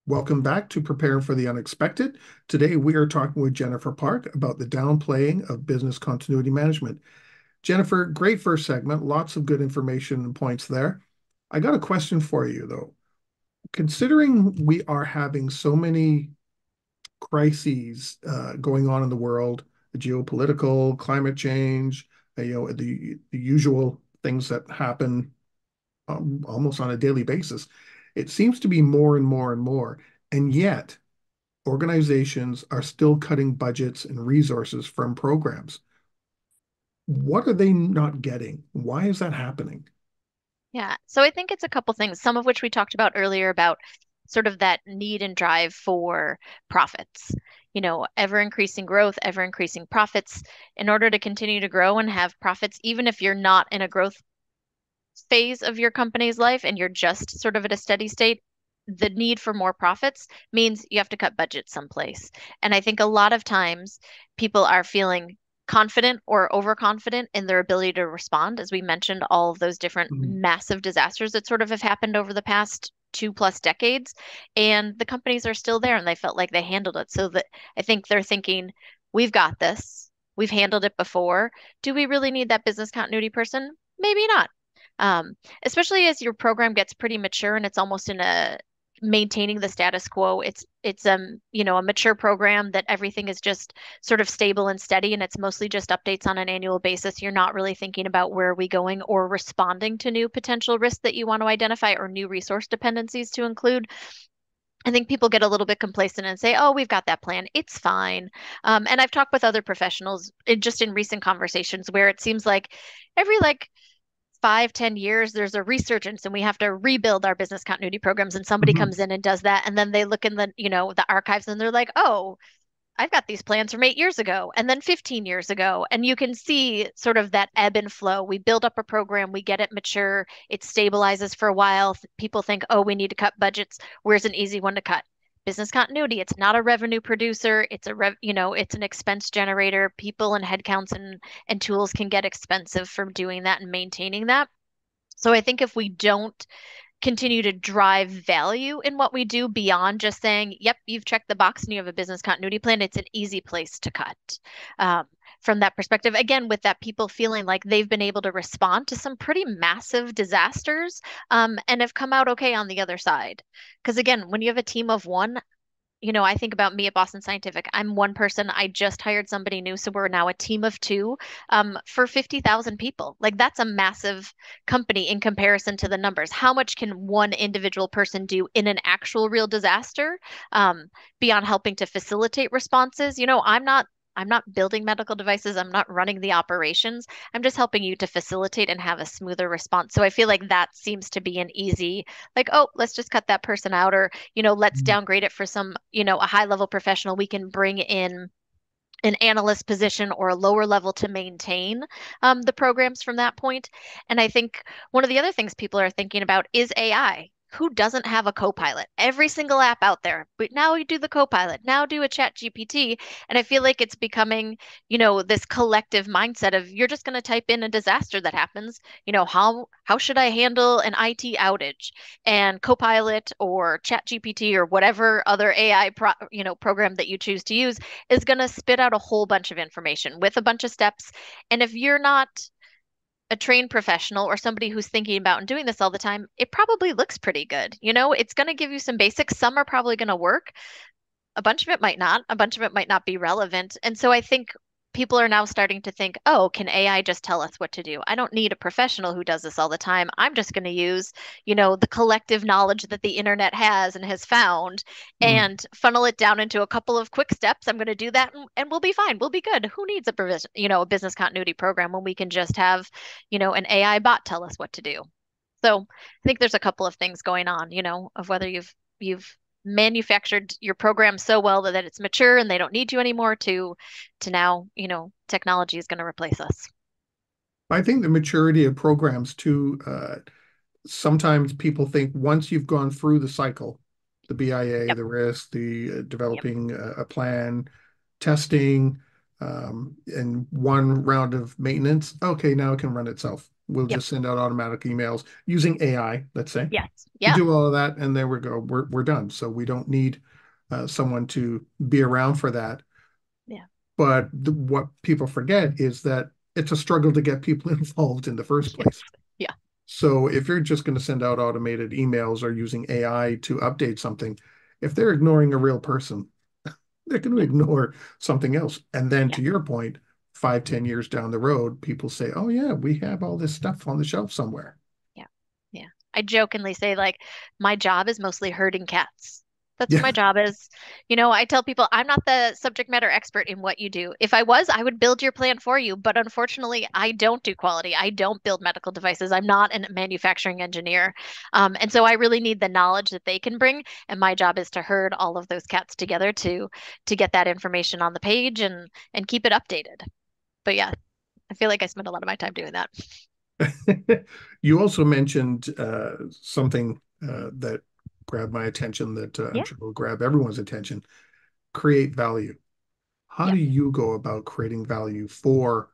Welcome back to Prepare for the Unexpected. Today we are talking with Jennifer Park about the downplaying of business continuity management. Jennifer, great first segment, lots of good information and points there. I got a question for you though. Considering we are having so many crises going on in the world, the geopolitical, climate change, the usual things that happen almost on a daily basis, it seems to be more and more and more. And yet, organizations are still cutting budgets and resources from programs. What are they not getting? Why is that happening? Yeah. So I think it's a couple things, some of which we talked about earlier about sort of that need and drive for profits. Ever increasing growth, ever increasing profits. In order to continue to grow and have profits, even if you're not in a growth phase of your company's life and you're just sort of at a steady state, the need for more profits means you have to cut budgets someplace. And I think a lot of times people are feeling confident or overconfident in their ability to respond. As we mentioned, all of those different Mhm. massive disasters that sort of have happened over the past 2+ decades. And the companies are still there and they felt like they handled it. So that I think they're thinking, we've got this. We've handled it before. Do we really need that business continuity person? Maybe not. Especially as your program gets pretty mature and it's almost in a maintaining the status quo. It's a mature program that everything is just sort of stable and steady and it's mostly just updates on an annual basis. You're not really thinking about where are we going or responding to new potential risks that you want to identify or new resource dependencies to include. I think people get a little bit complacent and say, "Oh, we've got that plan. It's fine." And I've talked with other professionals just in recent conversations where it seems like every 5, 10 years, there's a resurgence and we have to rebuild our business continuity programs. And somebody Mhm. comes in and does that. And then they look in the archives and they're like, oh, I've got these plans from 8 years ago and then 15 years ago. And you can see sort of that ebb and flow. We build up a program, we get it mature, it stabilizes for a while. People think, oh, we need to cut budgets. Where's an easy one to cut? Business continuity. It's not a revenue producer. It's an expense generator. People and headcounts and tools can get expensive for doing that and maintaining that. So I think if we don't continue to drive value in what we do beyond just saying, yep, you've checked the box and you have a business continuity plan, it's an easy place to cut. Um, from that perspective, again, with that people feeling like they've been able to respond to some pretty massive disasters and have come out okay on the other side. Because again, when you have a team of one, I think about me at Boston Scientific. I'm one person. I just hired somebody new, so we're now a team of two for 50,000 people. Like that's a massive company in comparison to the numbers. How much can one individual person do in an actual real disaster um, beyond helping to facilitate responses? I'm not building medical devices. I'm not running the operations. I'm just helping you to facilitate and have a smoother response. So I feel like that seems to be an easy, like, oh, let's just cut that person out, or let's downgrade it for a high level professional. We can bring in an analyst position or a lower level to maintain the programs from that point. And I think one of the other things people are thinking about is AI. Who doesn't have a co-pilot? Every single app out there. But now you do the co-pilot. Now do a chat GPT. And I feel like it's becoming, this collective mindset of you're just going to type in a disaster that happens. How should I handle an IT outage? And Copilot or ChatGPT or whatever other program that you choose to use is going to spit out a whole bunch of information with a bunch of steps. And if you're not a trained professional or somebody who's thinking about and doing this all the time, it probably looks pretty good. It's going to give you some basics. Some are probably going to work. A bunch of it might not. A bunch of it might not be relevant. And so I think people are now starting to think, oh, can AI just tell us what to do? I don't need a professional who does this all the time. I'm just going to use, the collective knowledge that the internet has and has found Mhm. and funnel it down into a couple of quick steps. I'm going to do that and we'll be fine. We'll be good. Who needs a business continuity program when we can just have, an AI bot tell us what to do? So I think there's a couple of things going on, of whether you've manufactured your program so well that it's mature and they don't need you anymore to now, technology is going to replace us. I think the maturity of programs too, sometimes people think once you've gone through the cycle, the BIA, Yep. the risk, the Yep. developing a plan, testing, and one round of maintenance, okay, now it can run itself. We'll Yep. just send out automatic emails using AI, let's say. Yes. We Yeah. do all of that, and there we go. We're done. So we don't need someone to be around for that. Yeah. But what people forget is that it's a struggle to get people involved in the first Yes. place. Yeah. So if you're just going to send out automated emails or using AI to update something, if they're ignoring a real person, they're going to Yeah. ignore something else. And then Yeah. to your point, 5, 10 years down the road, people say, oh, yeah, we have all this stuff on the shelf somewhere. Yeah. Yeah. I jokingly say, like, my job is mostly herding cats. That's what Yeah. my job is. I tell people I'm not the subject matter expert in what you do. If I was, I would build your plan for you. But unfortunately, I don't do quality. I don't build medical devices. I'm not a manufacturing engineer. And so I really need the knowledge that they can bring. And my job is to herd all of those cats together to get that information on the page and keep it updated. But yeah, I feel like I spend a lot of my time doing that. You also mentioned something that grabbed my attention that I'm Yeah. sure will grab everyone's attention. Create value. How Yeah. do you go about creating value for,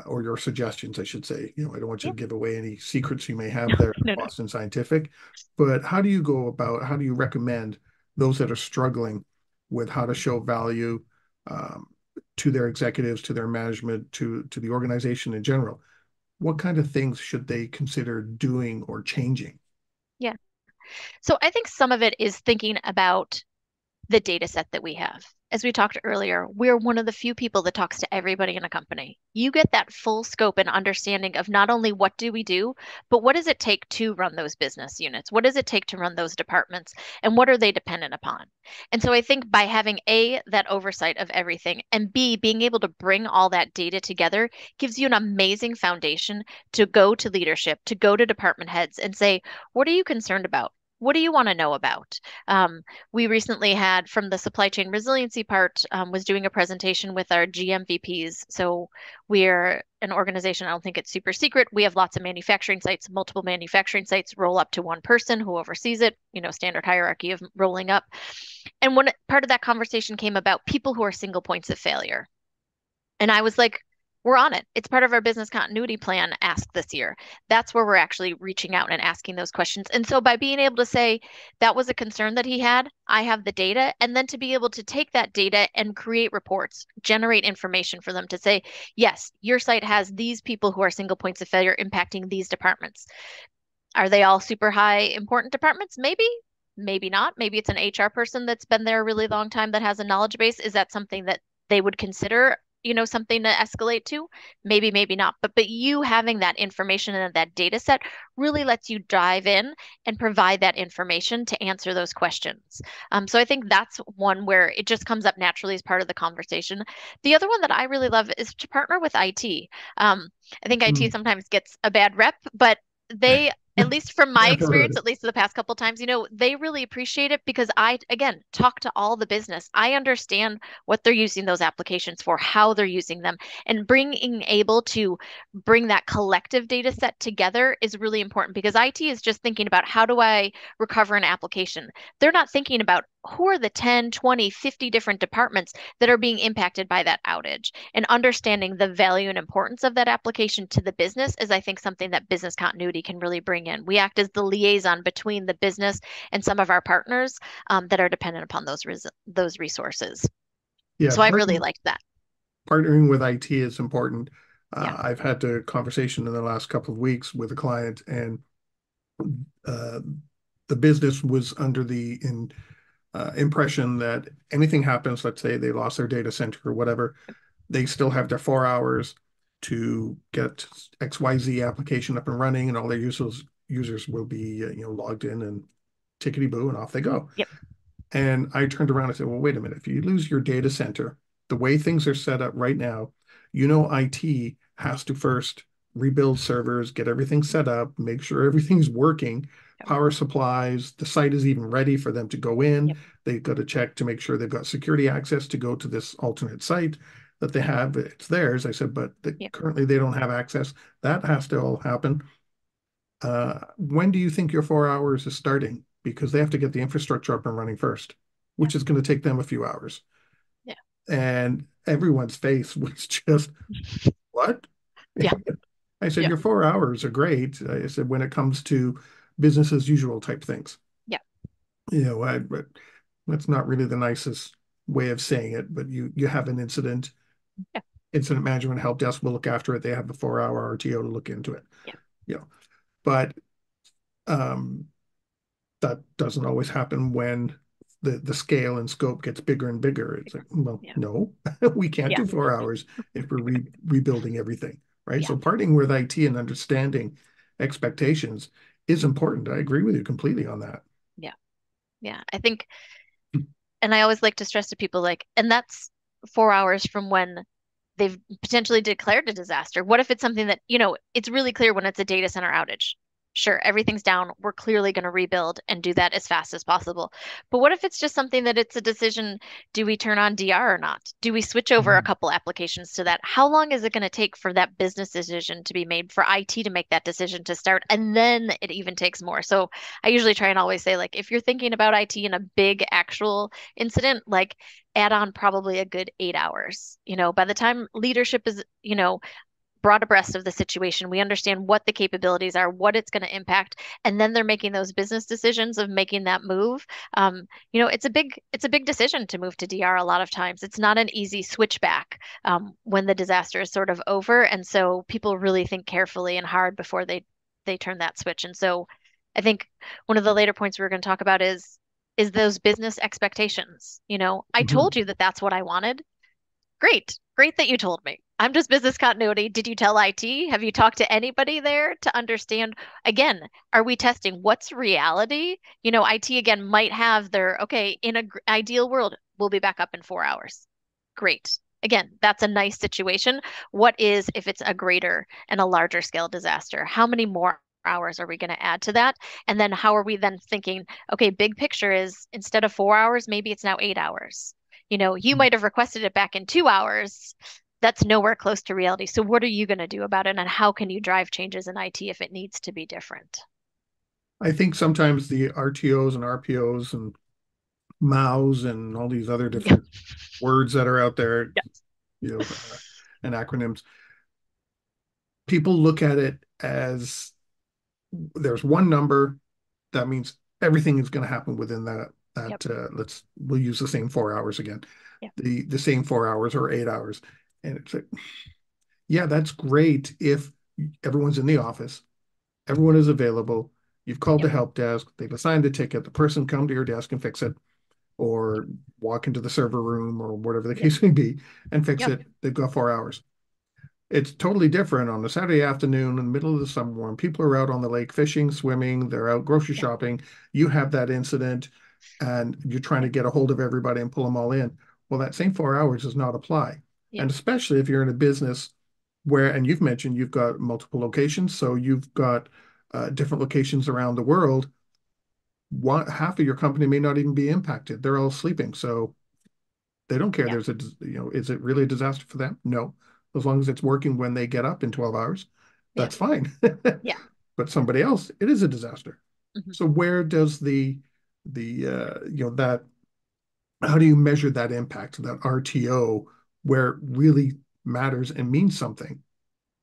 or your suggestions, I should say? I don't want you Yeah. to give away any secrets you may have No, there at no, no. Boston Scientific, but how do you recommend those that are struggling with how to show value um, to their executives, to their management, to the organization in general? What kind of things should they consider doing or changing? Yeah. So I think some of it is thinking about the data set that we have. As we talked earlier, we're one of the few people that talks to everybody in a company. You get that full scope and understanding of not only what do we do, but what does it take to run those business units? What does it take to run those departments? And what are they dependent upon? And so I think by having A, that oversight of everything, and B, being able to bring all that data together gives you an amazing foundation to go to leadership, to go to department heads and say, what are you concerned about? What do you want to know about? We recently had from the supply chain resiliency part was doing a presentation with our GM VPs. So we're an organization. I don't think it's super secret. We have lots of manufacturing sites, multiple manufacturing sites roll up to one person who oversees it, standard hierarchy of rolling up. And one part of that conversation came about people who are single points of failure. And I was like, we're on it. It's part of our business continuity plan ask this year. That's where we're actually reaching out and asking those questions. And so by being able to say that was a concern that he had, I have the data, and then to be able to take that data and create reports, generate information for them to say, yes, your site has these people who are single points of failure impacting these departments. Are they all super high important departments? Maybe. Maybe not. Maybe it's an HR person that's been there a really long time that has a knowledge base. Is that something that they would consider, something to escalate to? Maybe, maybe not. But you having that information and that data set really lets you dive in and provide that information to answer those questions. So I think that's one where it just comes up naturally as part of the conversation. The other one that I really love is to partner with IT. I think IT Hmm. sometimes gets a bad rep, but they, at least from my I've heard experience, it. at least the past couple times, they really appreciate it because I, again, talk to all the business. I understand what they're using those applications for, how they're using them, and being able to bring that collective data set together is really important because IT is just thinking about how do I recover an application. They're not thinking about who are the 10, 20, 50 different departments that are being impacted by that outage. And understanding the value and importance of that application to the business is, I think, something that business continuity can really bring in. We act as the liaison between the business and some of our partners that are dependent upon those resources. Yeah, So I really liked that. partnering with IT is important. Yeah. I've had a conversation in the last couple of weeks with a client, and uh, the business was under the impression that anything happens, let's say they lost their data center or whatever, they still have their 4 hours to get XYZ application up and running, and all their users will be logged in and tickety boo, and off they go. Yep. And I turned around and said, well, wait a minute. If you lose your data center, the way things are set up right now, IT has to first rebuild servers, get everything set up, make sure everything's working, Yep. power supplies, the site is even ready for them to go in. Yep. They've got to check to make sure they've got security access to go to this alternate site that they have. It's theirs. I said, but Yep. currently they don't have access. That has to all happen. When do you think your 4 hours is starting? Because they have to get the infrastructure up and running first, Yeah. which is going to take them a few hours. Yeah. And everyone's face was just, what? Yeah. I said, Yeah. your 4 hours are great. I said, when it comes to business as usual type things, Yeah. but that's not really the nicest way of saying it, but you have an incident. Yeah. Incident management help desk will look after it. They have the 4 hour RTO to look into it. Yeah. You know, but um, that doesn't always happen when the scale and scope gets bigger and bigger. It's like, well, Yeah. no, we can't Yeah. do 4 hours if we're rebuilding everything, right? Yeah. So partnering with IT and understanding expectations is important. I agree with you completely on that. Yeah. Yeah. I think, and I always like to stress to people like, and that's 4 hours from when they've potentially declared a disaster. What if it's something that, it's really clear when it's a data center outage? Sure, everything's down. We're clearly going to rebuild and do that as fast as possible. But what if it's just something that it's a decision, do we turn on DR or not? Do we switch over a Mhm. couple applications to that? How long is it going to take for that business decision to be made, for IT to make that decision to start? And then it even takes more. So I usually try and always say, like, if you're thinking about IT in a big actual incident, like add on probably a good 8 hours. By the time leadership is, brought abreast of the situation, we understand what the capabilities are, what it's going to impact, and then they're making those business decisions of making that move. It's a big decision to move to DR a lot of times. It's not an easy switchback when the disaster is sort of over. And so people really think carefully and hard before they turn that switch. And so I think one of the later points we're going to talk about is those business expectations. I told Mhm. you that that's what I wanted. Great. Great that you told me. I'm just business continuity. Did you tell IT? Have you talked to anybody there to understand? Again, are we testing what's reality? IT again might have okay, in an ideal world, we'll be back up in 4 hours. Great. Again, that's a nice situation. What is if it's a greater and a larger scale disaster? How many more hours are we going to add to that? And then how are we then thinking, okay, big picture is instead of 4 hours, maybe it's now 8 hours. You might have requested it back in 2 hours. That's nowhere close to reality. So what are you going to do about it? And how can you drive changes in IT if it needs to be different? I think sometimes the RTOs and RPOs and MAUs and all these other Yeah. different words that are out there, Yeah. you know, uh, and acronyms, people look at it as there's one number that means everything is going to happen within Yep. we'll use the same 4 hours again, Yeah. the same 4 hours or 8 hours, and it's like, yeah, that's great if everyone's in the office, everyone is available, you've called the Yep. help desk, they've assigned a ticket, the person come to your desk and fix it, or walk into the server room or whatever the Yep. case may be and fix Yep. it. They've got 4 hours. It's totally different on a Saturday afternoon in the middle of the summer when people are out on the lake fishing, swimming, they're out grocery Yep. shopping. You have that incident and you're trying to Yep. get a hold of everybody and pull them all in. Well, that same 4 hours does not apply. Yep. And especially if you're in a business where, and you've mentioned you've got multiple locations, so you've got different locations around the world. Half of your company may not even be impacted. They're all sleeping. So they don't care. Yep. Is it really a disaster for them? No. As long as it's working when they get up in 12 hours, Yeah. that's fine. Yeah. But somebody else, it is a disaster. Mhm. So where does that, how do you measure that impact, that RTO, where it really matters and means something?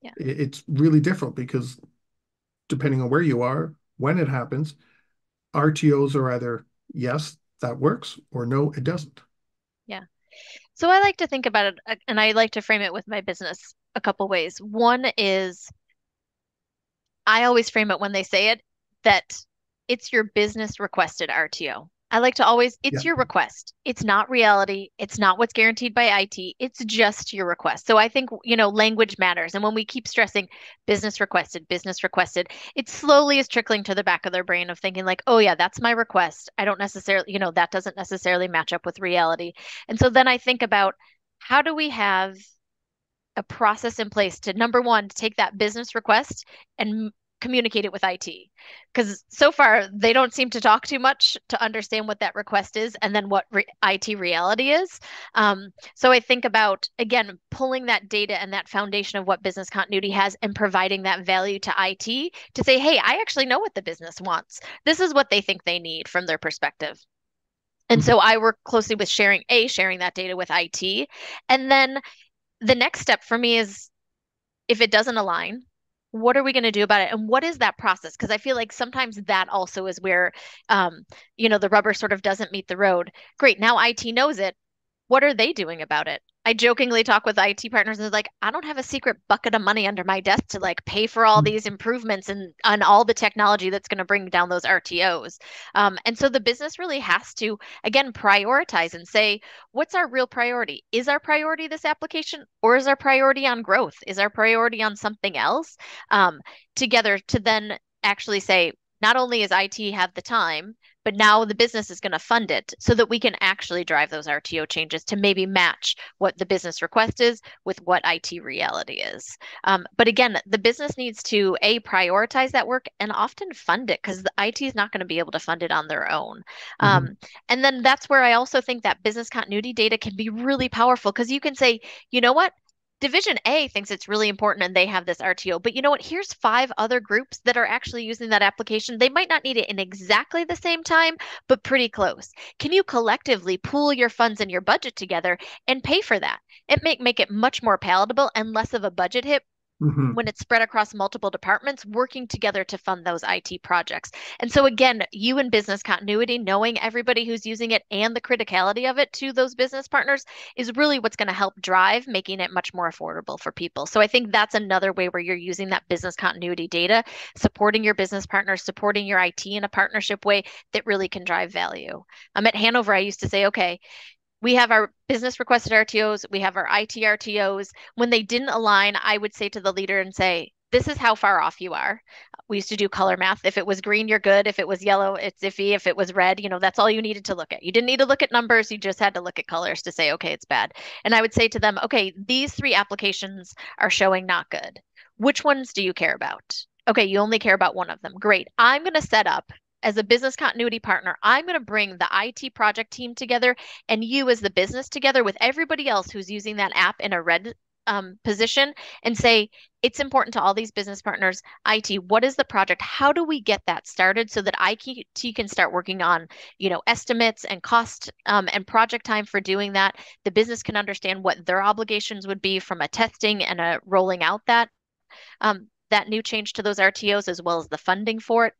Yeah. It's really different because depending on where you are, when it happens, RTOs are either yes, that works, or no, it doesn't. Yeah. So I like to think about it, and I like to frame it with my business a couple ways. One is I always frame it when they say it that it's your business requested RTO. I like to always, Yeah. it's your request. It's not reality. It's not what's guaranteed by IT. It's just your request. So I think, language matters. And when we keep stressing business requested, it slowly is trickling to the back of their brain of thinking, like, oh, yeah, that's my request. I don't necessarily, that doesn't necessarily match up with reality. And so then I think about how do we have a process in place to number one, to take that business request and communicate it with IT. Because so far, they don't seem to talk too much to understand what that request is and then what IT reality is. So I think about, again, pulling that data and that foundation of what business continuity has and providing that value to IT to say, hey, I actually know what the business wants. This is what they think they need from their perspective. And Mhm. so I work closely with sharing that data with IT. And then the next step for me is if it doesn't align, What are we going to do about it? And what is that process? Because I feel like sometimes that also is where, um, the rubber sort of doesn't meet the road. Great. Now IT knows it. What are they doing about it? I jokingly talk with IT partners and they're like, I don't have a secret bucket of money under my desk to like pay for all these improvements and on all the technology that's going to bring down those RTOs. And so the business really has to, again, prioritize and say, what's our real priority? Is our priority this application or is our priority on growth? Is our priority on something else? Um, Together to then actually say, not only is IT have the time, but now the business is going to fund it so that we can actually drive those RTO changes to maybe match what the business request is with what IT reality is. But again, the business needs to prioritize that work and often fund it because the IT is not going to be able to fund it on their own. Mm-hmm. And then that's where I also think that business continuity data can be really powerful because you can say, you know what? Division A thinks it's really important and they have this RTO. But you know what? Here's five other groups that are actually using that application. They might not need it in exactly the same time, but pretty close. Can you collectively pool your funds and your budget together and pay for that? It make it much more palatable and less of a budget hit Mm-hmm. when it's spread across multiple departments working together to fund those IT projects. And so again, you and business continuity, knowing everybody who's using it and the criticality of it to those business partners is really what's going to help drive making it much more affordable for people. So I think that's another way where you're using that business continuity data, supporting your business partners, supporting your IT in a partnership way that really can drive value. At Hanover, I used to say, okay, we have our business requested RTOs, we have our IT RTOs. When they didn't align, I would say to the leader and say, this is how far off you are. We used to do color math. If it was green, you're good. If it was yellow, it's iffy. If it was red, that's all you needed to look at. You didn't need to look at numbers. You just had to look at colors to say, okay, it's bad. And I would say to them, okay, these three applications are showing not good. Which ones do you care about? Okay, you only care about one of them. Great. I'm going to set up as a business continuity partner, I'm going to bring the IT project team together and you as the business together with everybody else who's using that app in a red position and say, it's important to all these business partners. IT, what is the project? How do we get that started so that IT can start working on, estimates and cost and project time for doing that? The business can understand what their obligations would be from a testing and a rolling out that new change to those RTOs as well as the funding for it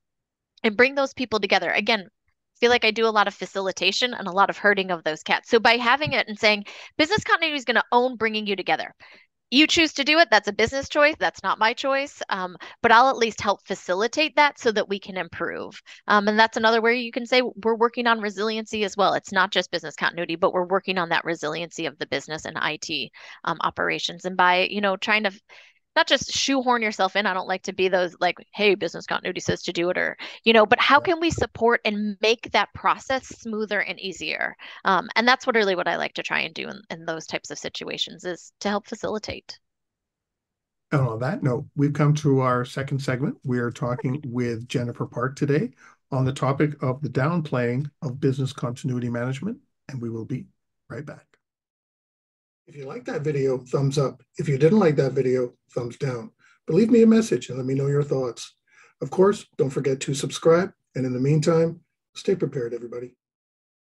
and bring those people together. Again, I feel like I do a lot of facilitation and a lot of herding of those cats. So by having it and saying business continuity is going to own bringing you together. You choose to do it. That's a business choice. That's not my choice. But I'll at least help facilitate that so that we can improve. And that's another where you can say we're working on resiliency as well. It's not just business continuity, but we're working on that resiliency of the business and IT operations. And by, trying to not just shoehorn yourself in. I don't like to be those like, hey, business continuity says to do it or, but how can we support and make that process smoother and easier? And that's what I like to try and do in those types of situations is to help facilitate. And on that note, we've come to our second segment. We are talking with Jennifer Park today on the topic of the downplaying of business continuity management, and we will be right back. If you liked that video, thumbs up. If you didn't like that video, thumbs down. But leave me a message and let me know your thoughts. Of course, don't forget to subscribe. And in the meantime, stay prepared, everybody.